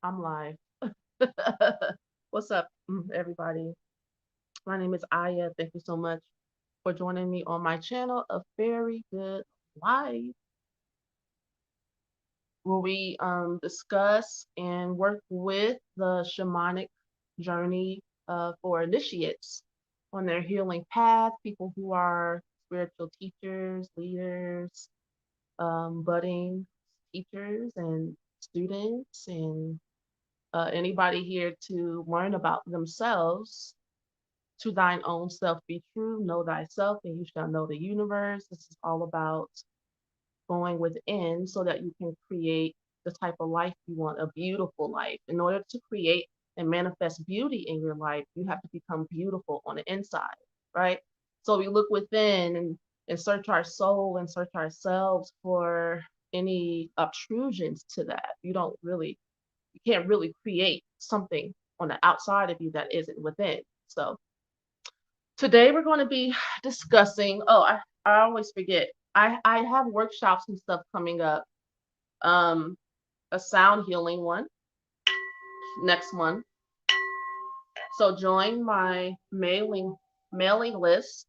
I'm live. What's up, everybody? My name is Aya. Thank you so much for joining me on my channel, A Very Good Life, where we discuss and work with the shamanic journey for initiates on their healing path, people who are spiritual teachers, leaders, budding teachers, and students, and anybody here to learn about themselves. To thine own self be true, know thyself, and you shall know the universe. This is all about going within so that you can create the type of life you want, a beautiful life. In order to create and manifest beauty in your life, you have to become beautiful on the inside, right? So we look within and search our soul and search ourselves for any obtrusions to that. You can't really create something on the outside of you that isn't within. So today we're going to be discussing, I always forget. I have workshops and stuff coming up. Um a sound healing one next month. So join my mailing list.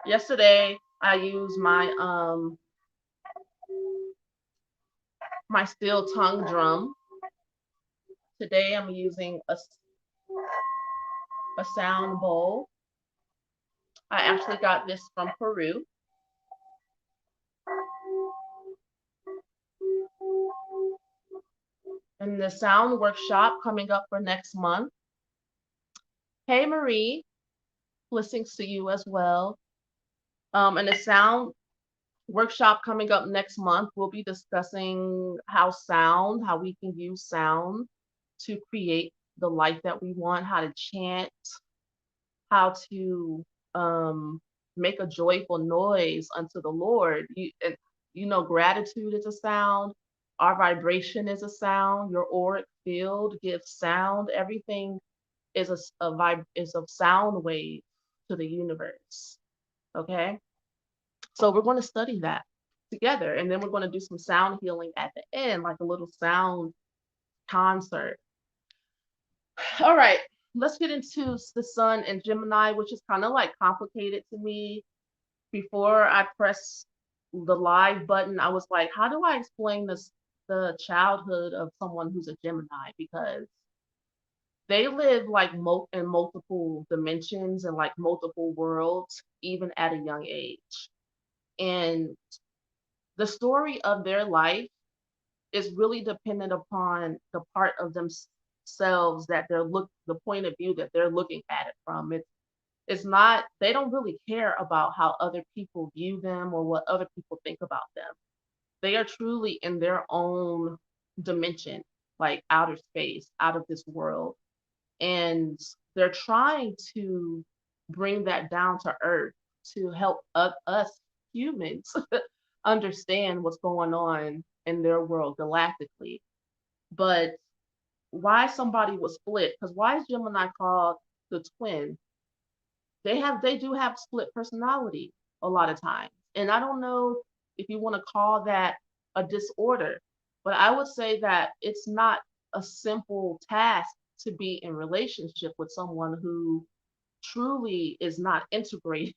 Yesterday I used my steel tongue drum. Today I'm using a sound bowl. I actually got this from Peru. And the sound workshop coming up for next month. Hey Marie, blessings to you as well. And the sound workshop coming up next month, we'll be discussing how we can use sound to create the life that we want, how to chant, how to make a joyful noise unto the Lord. Gratitude is a sound. Our vibration is a sound. Your auric field gives sound. Everything is a sound wave to the universe. Okay, so we're going to study that together, and then we're going to do some sound healing at the end, like a little sound concert. All right, let's get into the sun and Gemini, which is kind of like complicated to me. Before I press the live button, I was like, how do I explain the childhood of someone who's a Gemini? Because they live like in multiple dimensions and like multiple worlds, even at a young age. And the story of their life is really dependent upon the part of themselves that the point of view that they're looking at it from. It's not, they don't really care about how other people view them or what other people think about them. They are truly in their own dimension, like outer space, out of this world. And they're trying to bring that down to earth to help us humans understand what's going on in their world galactically. But why somebody was split? Because why is Gemini called the twin? They do have split personality a lot of times, and I don't know if you want to call that a disorder, but I would say that it's not a simple task to be in relationship with someone who truly is not integrated.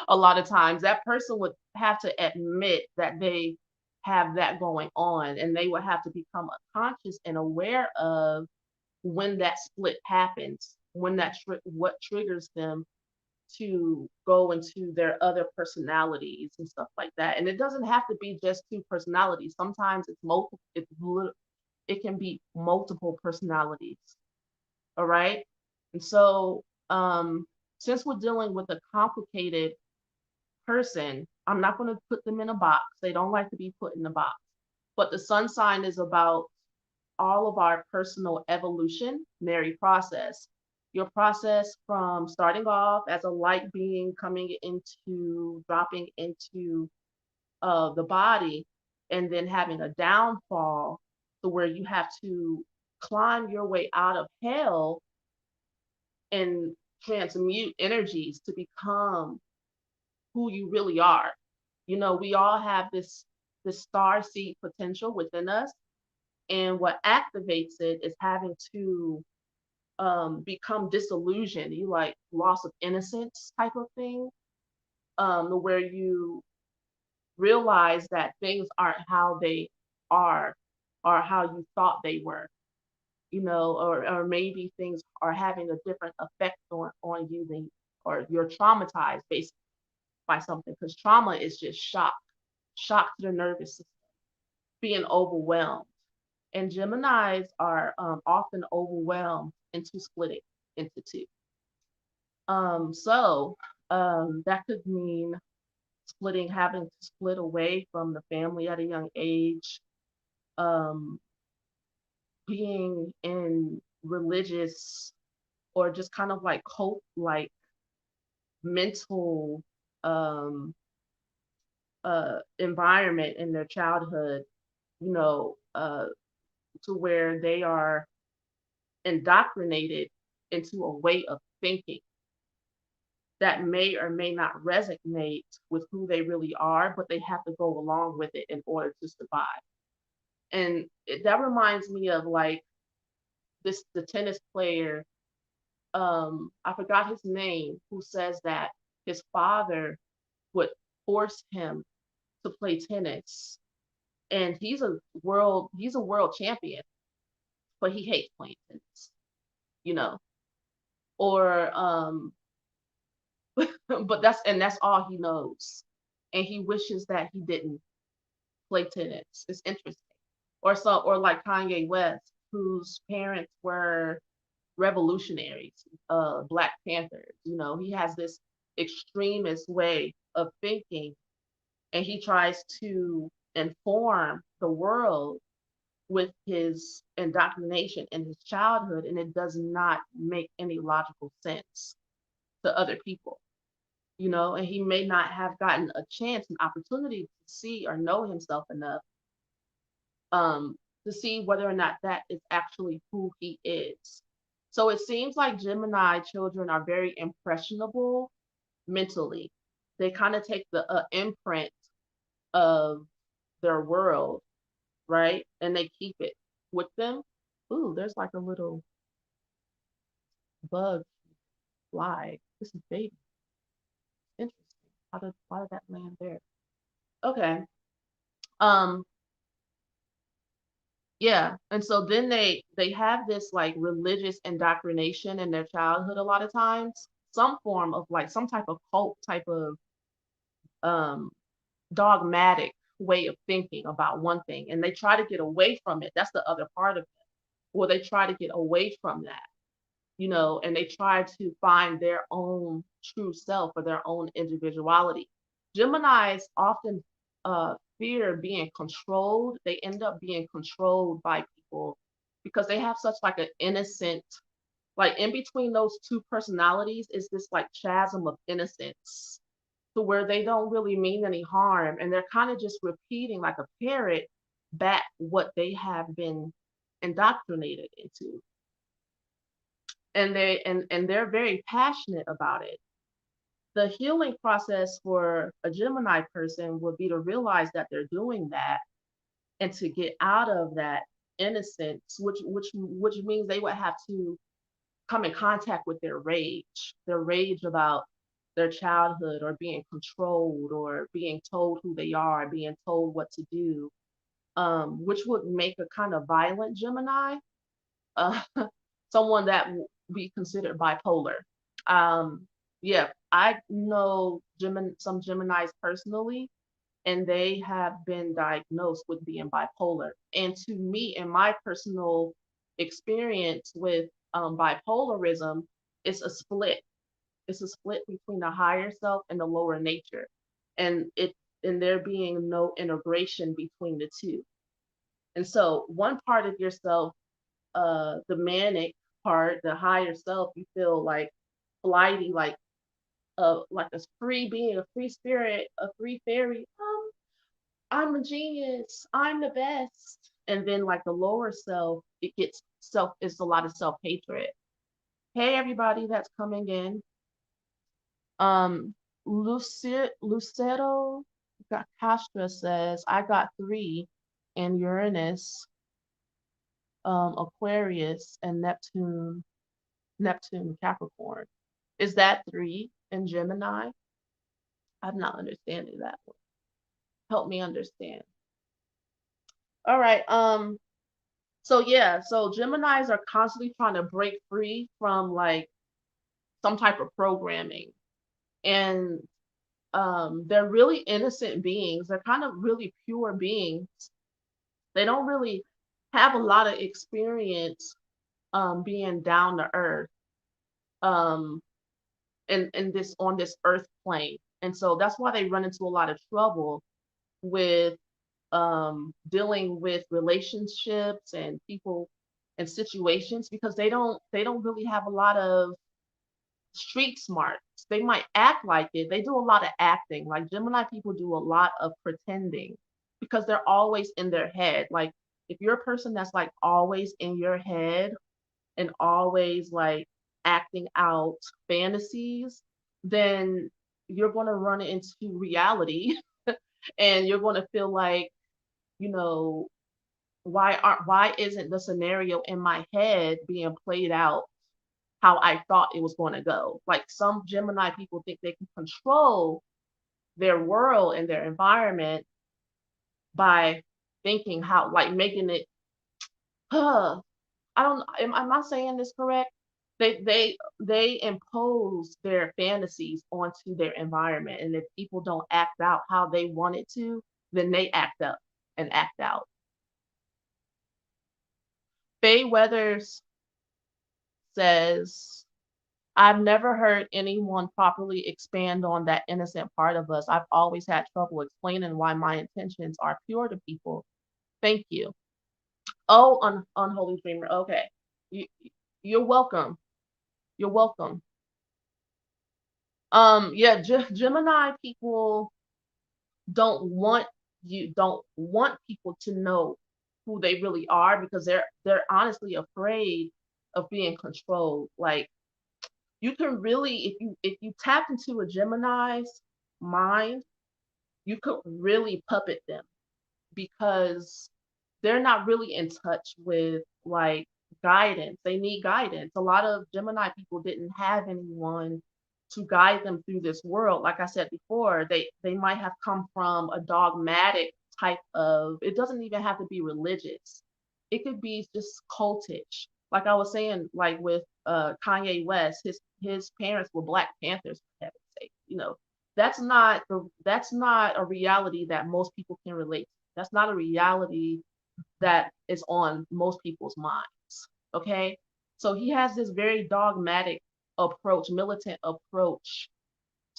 A lot of times that person would have to admit that they have that going on, and they would have to become conscious and aware of when that split happens, what triggers them to go into their other personalities and stuff like that. And it doesn't have to be just two personalities. Sometimes it's multiple. It can be multiple personalities. All right. And so, since we're dealing with a complicated person, I'm not going to put them in a box. They don't like to be put in a box. But the sun sign is about all of our personal evolutionary process. Your process from starting off as a light being coming into dropping into the body and then having a downfall to where you have to climb your way out of hell and transmute energies to become who you really are. We all have this star seed potential within us, and what activates it is having to become disillusioned. You like loss of innocence type of thing, where you realize that things aren't how they are or how you thought they were, or maybe things are having a different effect on you than, or you're traumatized basically by something, because trauma is just shock to the nervous system, being overwhelmed. And Geminis are often overwhelmed into splitting into two. So that could mean splitting, having to split away from the family at a young age, um, being in religious or just kind of like cult like mental um, environment in their childhood, you know, uh, to where they are indoctrinated into a way of thinking that may or may not resonate with who they really are, but they have to go along with it in order to survive. And that reminds me of like the tennis player, I forgot his name, who says that his father would force him to play tennis, and he's a world champion, but he hates playing tennis, you know, or but that's all he knows, and he wishes that he didn't play tennis. It's interesting. Or like Kanye West, whose parents were revolutionaries, Black Panthers. He has this extremist way of thinking, and he tries to inform the world with his indoctrination in his childhood, and it does not make any logical sense to other people. And he may not have gotten a chance, an opportunity to see or know himself enough, um, to see whether or not that is actually who he is. So it seems like Gemini children are very impressionable mentally. They kind of take the imprint of their world, right? And they keep it with them. Ooh, there's like a little bug fly. This is baby. Interesting. Why did that land there? Okay. Um, Yeah, and so then they have this like religious indoctrination in their childhood a lot of times, some form of like some type of cult type of um dogmatic way of thinking about one thing, and they try to get away from it. That's the other part of it. Well, they try to get away from that, and they try to find their own true self or their own individuality. Geminis often fear being controlled. They end up being controlled by people because they have such like an innocent, like in between those two personalities is this like chasm of innocence to where they don't really mean any harm, and they're kind of just repeating like a parrot back what they have been indoctrinated into, and they're very passionate about it. The healing process for a Gemini person would be to realize that they're doing that and to get out of that innocence, which means they would have to come in contact with their rage about their childhood, or being controlled, or being told who they are, being told what to do, which would make a kind of violent Gemini, uh, someone that would be considered bipolar. Um, yeah, I know some Geminis personally, and they have been diagnosed with being bipolar. And to me, in my personal experience with bipolarism, it's a split. It's a split between the higher self and the lower nature, and there being no integration between the two. And so, one part of yourself, the manic part, the higher self, you feel like flighty, like a free being, a free spirit, a free fairy. I'm a genius. I'm the best. And then like the lower self, it gets self. It's a lot of self hatred. Hey, everybody that's coming in. Um, Lucero. Kastra says, I got three in Uranus, Aquarius, and Neptune, Capricorn. Is that three in Gemini? I'm not understanding that one. Help me understand. All right. So yeah, so Geminis are constantly trying to break free from like some type of programming. And they're really innocent beings. They're kind of really pure beings. They don't really have a lot of experience being down to earth um, in this on this earth plane. And so that's why they run into a lot of trouble with dealing with relationships and people and situations because they don't really have a lot of street smarts. They might act like it. They do a lot of acting. Like Gemini people do a lot of pretending because they're always in their head. Like if you're a person that's like always in your head and always like acting out fantasies, then you're going to run into reality and you're going to feel like, you know, why isn't the scenario in my head being played out how I thought it was going to go? Like some Gemini people think they can control their world and their environment by thinking how, like making it, huh, I don't, am I saying this correct? They impose their fantasies onto their environment. And if people don't act out how they want it to, then they act up and act out. Faye Weathers says, I've never heard anyone properly expand on that innocent part of us. I've always had trouble explaining why my intentions are pure to people. Thank you. Oh, unholy dreamer. Okay. You, you're welcome. You're welcome. Yeah, Gemini people don't want people to know who they really are because they're honestly afraid of being controlled. Like you can really if you tap into a Gemini's mind, you could really puppet them because they're not really in touch with like guidance. They need guidance. A lot of Gemini people didn't have anyone to guide them through this world. Like I said before, they might have come from a dogmatic type of, it doesn't even have to be religious. It could be just cultish. Like I was saying, like with Kanye West, his parents were Black Panthers, for heaven's sake. You know, that's not a reality that most people can relate to. That's not a reality that is on most people's minds. Okay. So he has this very dogmatic approach, militant approach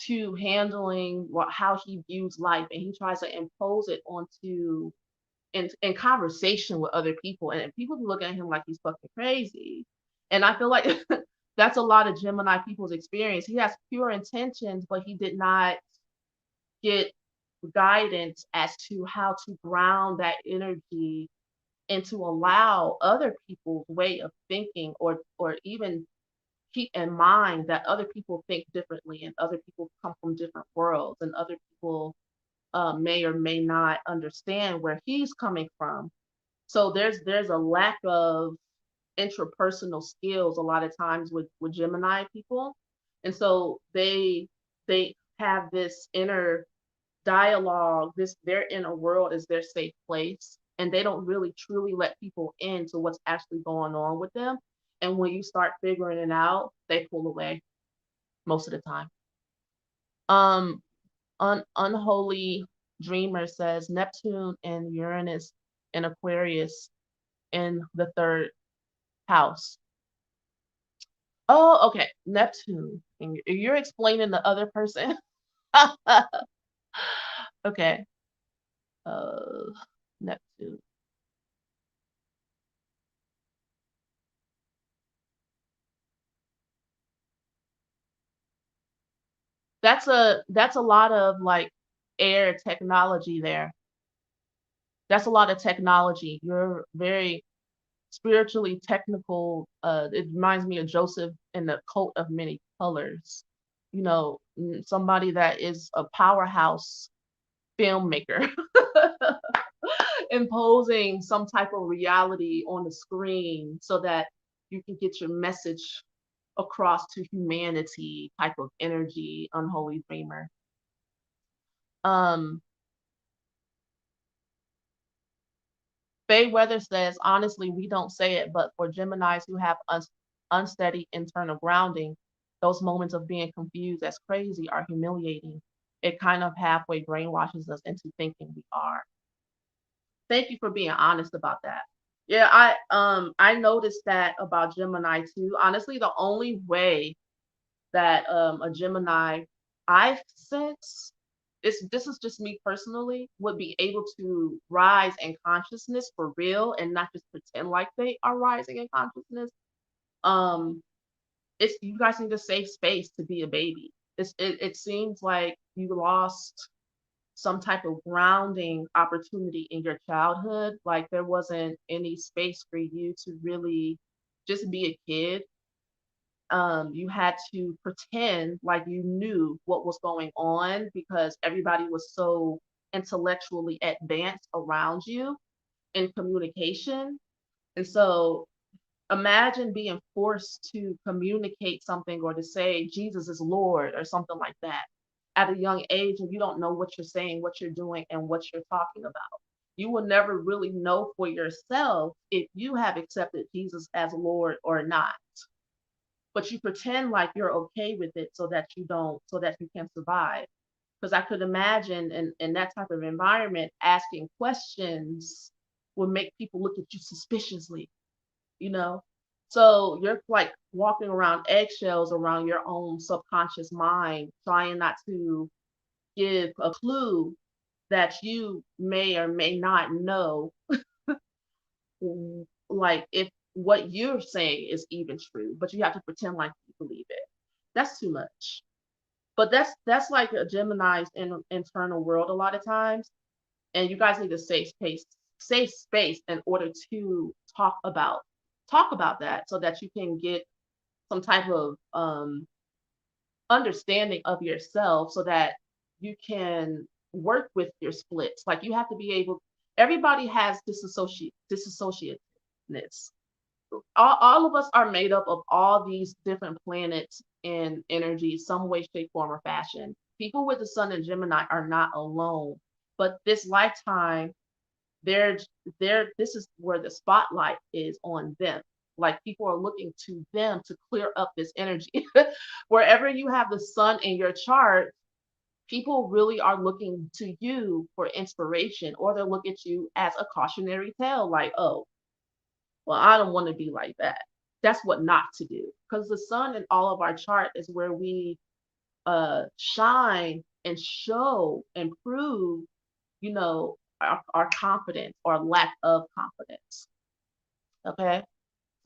to handling how he views life. And he tries to impose it onto in conversation with other people. And people look at him like he's fucking crazy. And I feel like that's a lot of Gemini people's experience. He has pure intentions, but he did not get guidance as to how to ground that energy and to allow other people's way of thinking or even keep in mind that other people think differently and other people come from different worlds and other people may or may not understand where he's coming from. So there's a lack of interpersonal skills a lot of times with Gemini people, and so they have this inner dialogue. This their inner world is their safe place, and they don't really truly let people into what's actually going on with them. And when you start figuring it out, they pull away most of the time. Um, Unholy Dreamer says Neptune and Uranus and Aquarius in the third house. Oh, okay. Neptune. And you're explaining the other person. Okay. Uh, Neptune. That's a lot of like air technology there. That's a lot of technology. You're very spiritually technical. It reminds me of Joseph in the coat of many colors. You know, somebody that is a powerhouse filmmaker imposing some type of reality on the screen so that you can get your message across to humanity type of energy, unholy dreamer. Um, Faye Weather says, honestly, we don't say it, but for Geminis who have unsteady internal grounding, those moments of being confused as crazy are humiliating. It kind of halfway brainwashes us into thinking we are. Thank you for being honest about that. Yeah, I noticed that about Gemini too. Honestly, the only way that a Gemini I sense this is just me personally would be able to rise in consciousness for real and not just pretend like they are rising in consciousness. Um, it's you guys need a safe space to be a baby. It seems like you lost some type of grounding opportunity in your childhood. Like there wasn't any space for you to really just be a kid. You had to pretend like you knew what was going on because everybody was so intellectually advanced around you in communication. And so imagine being forced to communicate something or to say Jesus is Lord or something like that at a young age and you don't know what you're saying, what you're doing, and what you're talking about. You will never really know for yourself if you have accepted Jesus as Lord or not. But you pretend like you're okay with it so that you don't, so that you can survive. Because I could imagine in that type of environment, asking questions would make people look at you suspiciously, you know? So you're like walking around eggshells around your own subconscious mind, trying not to give a clue that you may or may not know, like if what you're saying is even true, but you have to pretend like you believe it. That's too much. But that's like a Gemini's internal world a lot of times, and you guys need a safe space in order to talk about that so that you can get some type of understanding of yourself so that you can work with your splits. Like you have to be able. Everybody has disassociativeness. All of us are made up of all these different planets and energies, some way, shape, form, or fashion. People with the sun in Gemini are not alone. But this lifetime, they're this is where the spotlight is on them. Like people are looking to them to clear up this energy. Wherever you have the sun in your chart, people really are looking to you for inspiration, or they'll look at you as a cautionary tale, like, oh, well, I don't want to be like that. That's what not to do. Because the sun in all of our chart is where we shine and show and prove, our confidence or lack of confidence. Okay.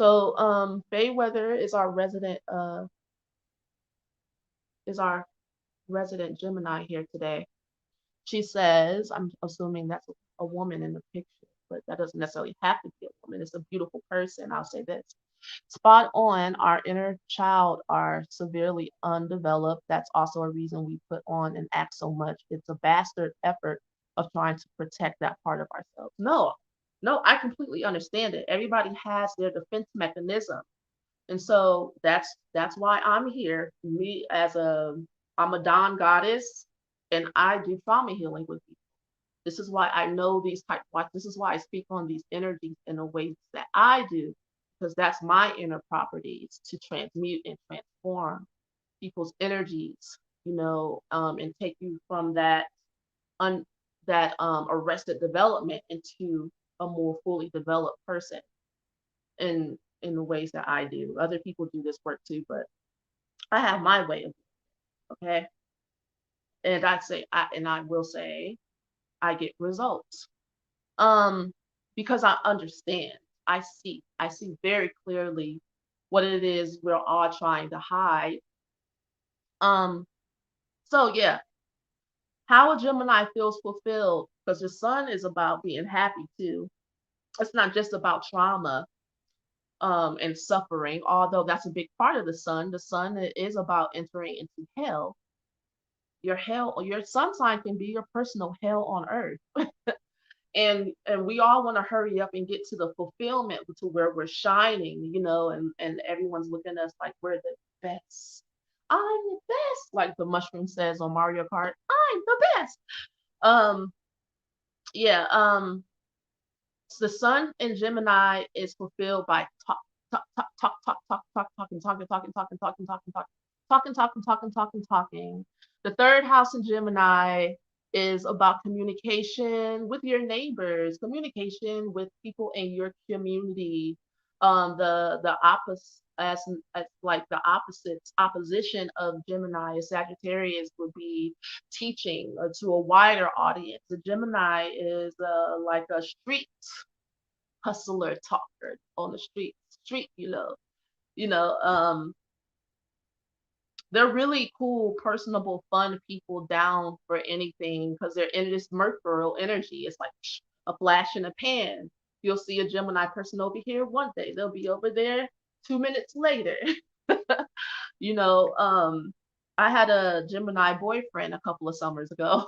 So Bayweather is our resident Gemini here today. She says, I'm assuming that's a woman in the picture, but that doesn't necessarily have to be a woman. It's a beautiful person. I'll say this. Spot on, our inner child are severely undeveloped. That's also a reason we put on and act so much. It's a bastard effort of trying to protect that part of ourselves. No, no, I completely understand it. Everybody has their defense mechanism. And so that's why I'm here. Me as I'm a Dawn goddess and I do trauma healing with people. This is why I know these type like this is why I speak on these energies in the ways that I do, because that's my inner properties to transmute and transform people's energies, and take you from un, that arrested development into a more fully developed person in the ways that I do. Other people do this work too, but I have my way of it, okay. And I will say I get results. Um, because I understand. I see very clearly what it is we're all trying to hide. Um, so yeah, how a Gemini feels fulfilled because the sun is about being happy too. It's not just about trauma and suffering, although that's a big part of the sun. The sun is about entering into hell. your hell, or your sun sign can be your personal hell on earth. And we all want to hurry up and get to the fulfillment to where we're shining, and everyone's looking at us like we're the best. I'm the best, like the mushroom says on Mario Kart. I'm the best. Um, yeah. The sun in Gemini is fulfilled by talking, talking, talking, talking, talking, talking, talking, talking, talking, talking, talking, talking. The third house in Gemini is about communication with your neighbors, communication with people in your community. The opposite, as like the opposition of Gemini is Sagittarius would be teaching to a wider audience. The Gemini is like a street hustler talker on the street, you know, um, they're really cool, personable, fun people down for anything because they're in this Mercurial energy. It's like a flash in a pan. You'll see a Gemini person over here one day, they'll be over there 2 minutes later. you know, um, I had a Gemini boyfriend a couple of summers ago.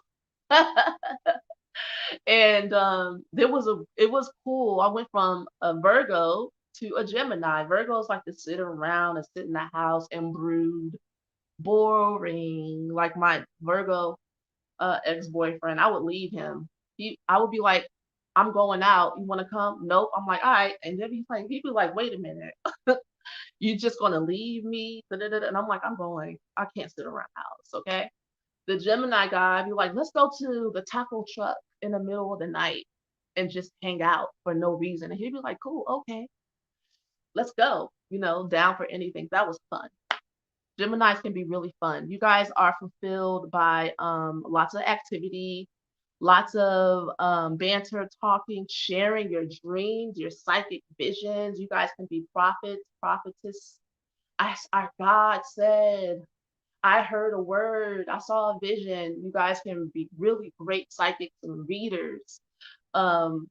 And it was cool. I went from a Virgo to a Gemini. Virgos like to sit around and sit in the house and brood. Boring. Like my Virgo ex-boyfriend, I would leave him. I would be like, I'm going out. You want to come? Nope. I'm like, all right. And then he'd be like, wait a minute. You just gonna leave me? Da-da-da-da. And I'm like, I'm going. I can't sit around the house. Okay. The Gemini guy be like, let's go to the taco truck in the middle of the night and just hang out for no reason. And he'd be like, cool, okay, let's go. Down for anything. That was fun. Geminis can be really fun. You guys are fulfilled by lots of activity, lots of banter, talking, sharing your dreams, your psychic visions. You guys can be prophets, prophetess. Our God said, I heard a word, I saw a vision. You guys can be really great psychics and readers.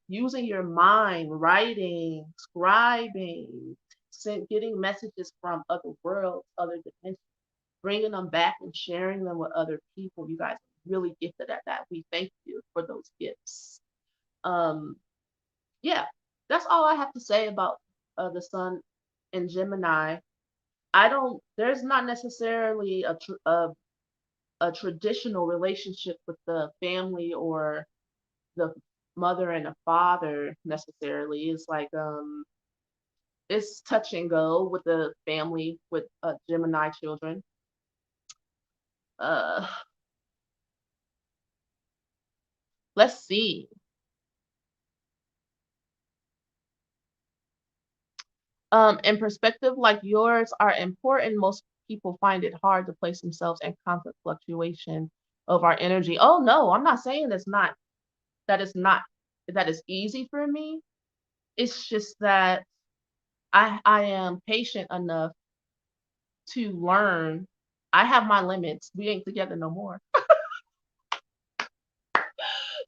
Using your mind, writing, scribing, getting messages from other worlds, other dimensions, bringing them back and sharing them with other people. You guys are really gifted at that. We thank you for those gifts. Um, yeah, that's all I have to say about the sun in Gemini. There's not necessarily a traditional relationship with the family or the mother and the father necessarily. It's like it's touch and go with the family with Gemini children. Uh, let's see. In perspective like yours are important, most people find it hard to place themselves in constant fluctuation of our energy. Oh no, I'm not saying that it's not that is easy for me. It's just that I am patient enough to learn. I have my limits. We ain't together no more.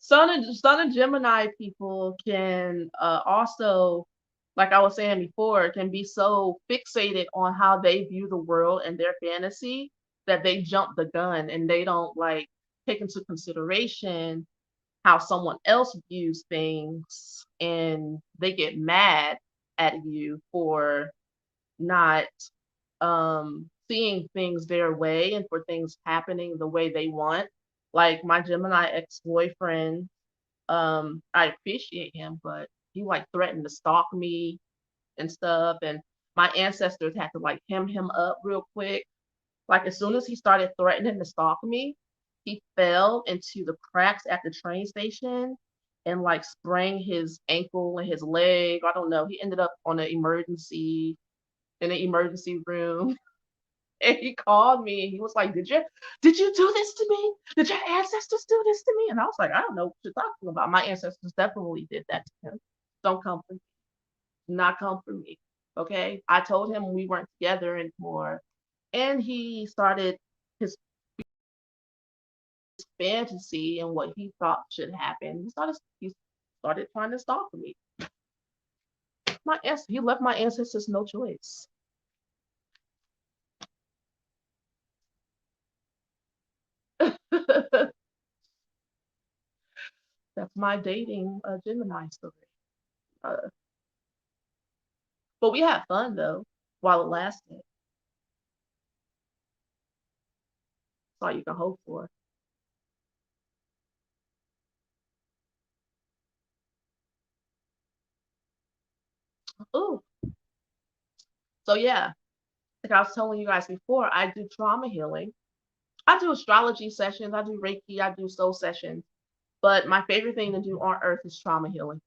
Sun and Gemini people can also, like I was saying before, can be so fixated on how they view the world and their fantasy that they jump the gun and they don't like take into consideration how someone else views things, and they get mad at you for not seeing things their way and for things happening the way they want. Like my Gemini ex-boyfriend, I appreciate him, but he like threatened to stalk me and stuff. And my ancestors had to like hem him up real quick. Like as soon as he started threatening to stalk me, he fell into the cracks at the train station and like sprained his ankle and his leg. I don't know. He ended up in an emergency room. And he called me and he was like, did you do this to me? Did your ancestors do this to me? And I was like, I don't know what you're talking about. My ancestors definitely did that to him. Don't come for me. Not come for me. Okay. I told him we weren't together anymore. And he started his fantasy and what he thought should happen. He started trying to stalk me. He left my ancestors no choice. That's my dating Gemini story. Uh, but we had fun though while it lasted. That's all you can hope for. Ooh, so yeah, like I was telling you guys before, I do trauma healing. I do astrology sessions, I do Reiki, I do soul sessions. But my favorite thing to do on earth is trauma healing.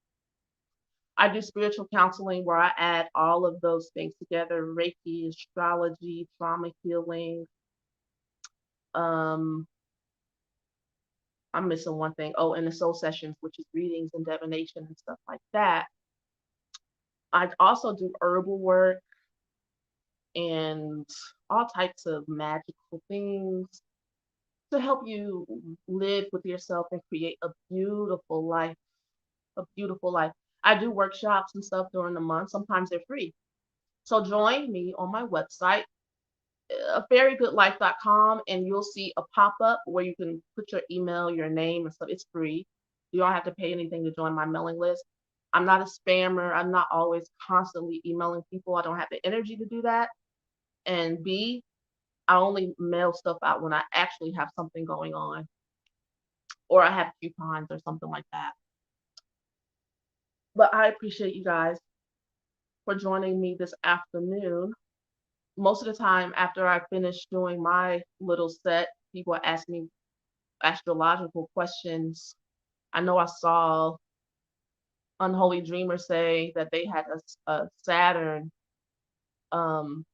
I do spiritual counseling where I add all of those things together: Reiki, astrology, trauma healing. Um, I'm missing one thing. Oh, and the soul sessions, which is readings and divination and stuff like that. I also do herbal work and all types of magical things to help you live with yourself and create a beautiful life. A beautiful life. I do workshops and stuff during the month. Sometimes they're free. So join me on my website, fairygoodlife.com, and you'll see a pop-up where you can put your email, your name, and stuff. It's free. You don't have to pay anything to join my mailing list. I'm not a spammer. I'm not always constantly emailing people. I don't have the energy to do that. And B, I only mail stuff out when I actually have something going on or I have coupons or something like that. But I appreciate you guys for joining me this afternoon. Most of the time, after I finish doing my little set, people ask me astrological questions. I know I saw Unholy Dreamer say that they had a Saturn um,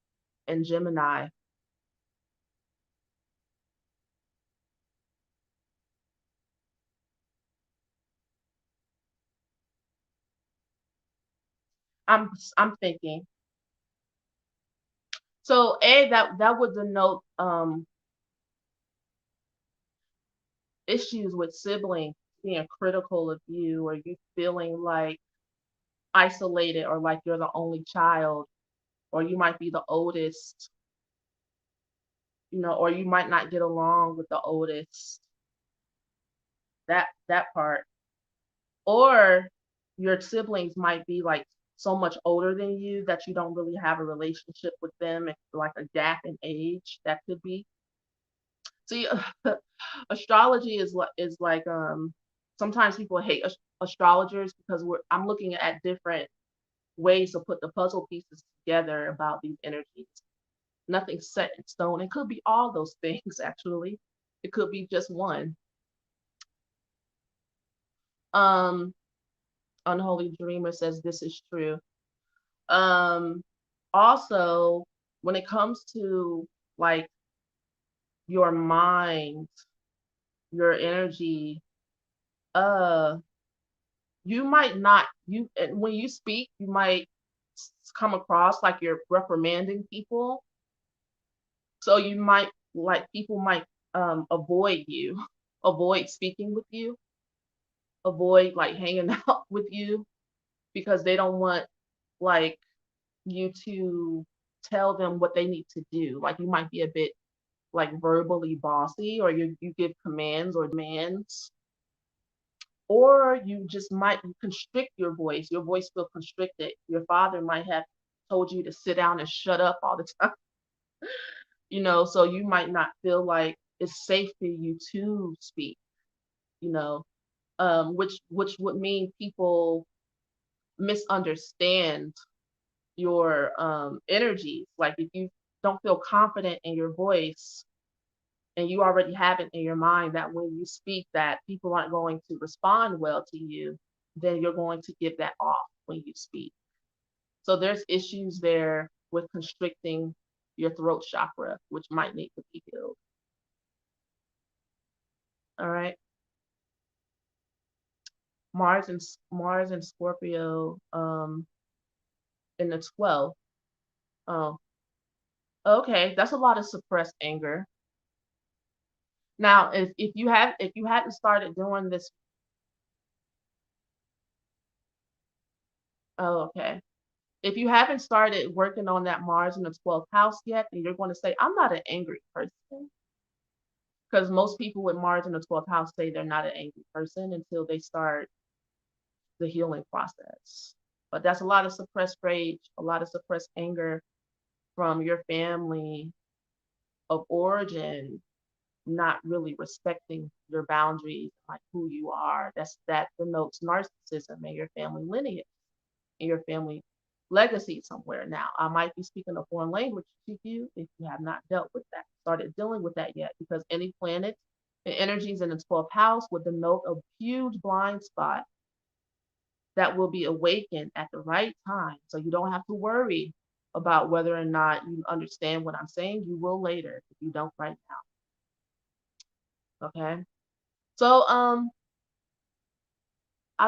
in Gemini. I'm thinking. So A, that would denote issues with siblings being critical of you, or you feeling like isolated, or like you're the only child, or you might be the oldest, or you might not get along with the oldest. That part. Or your siblings might be like so much older than you that you don't really have a relationship with them. It's like a gap in age that could be. See, astrology is like sometimes people hate astrologers because I'm looking at different ways to put the puzzle pieces together about these energies. Nothing's set in stone. It could be all those things actually. It could be just one. Um, Unholy Dreamer says this is true. Um, Also, when it comes to like your mind, your energy, uh, you might not you and when you speak, you might come across like you're reprimanding people. So you might like people might avoid you, avoid speaking with you, avoid like hanging out with you because they don't want like you to tell them what they need to do. Like you might be a bit like verbally bossy, or you give commands or demands, or you just might constrict your voice feel constricted. Your father might have told you to sit down and shut up all the time, so you might not feel like it's safe for you to speak, you know which would mean people misunderstand your energies. Like if you don't feel confident in your voice, and you already have it in your mind that when you speak that people aren't going to respond well to you, then you're going to give that off when you speak. So there's issues there with constricting your throat chakra, which might need to be healed. All right. Mars and Scorpio in the 12th. Oh, okay. That's a lot of suppressed anger. Now, if you hadn't started doing this, oh, okay. If you haven't started working on that Mars in the 12th house yet, then you're going to say, I'm not an angry person. because most people with Mars in the 12th house say they're not an angry person until they start the healing process. But that's a lot of suppressed rage, a lot of suppressed anger from your family of origin, not really respecting your boundaries, like who you are. That denotes narcissism in your family lineage, in your family legacy somewhere. Now, I might be speaking a foreign language to you if you have not dealt with that, started dealing with that yet, because any planet and energies in the 12th house would denote a huge blind spot that will be awakened at the right time. So you don't have to worry about whether or not you understand what I'm saying. You will later if you don't right now. Okay. So I'll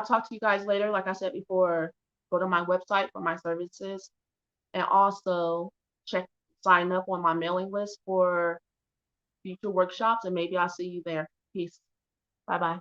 talk to you guys later. Like I said before, go to my website for my services and also check sign up on my mailing list for future workshops and maybe I'll see you there. Peace. Bye bye.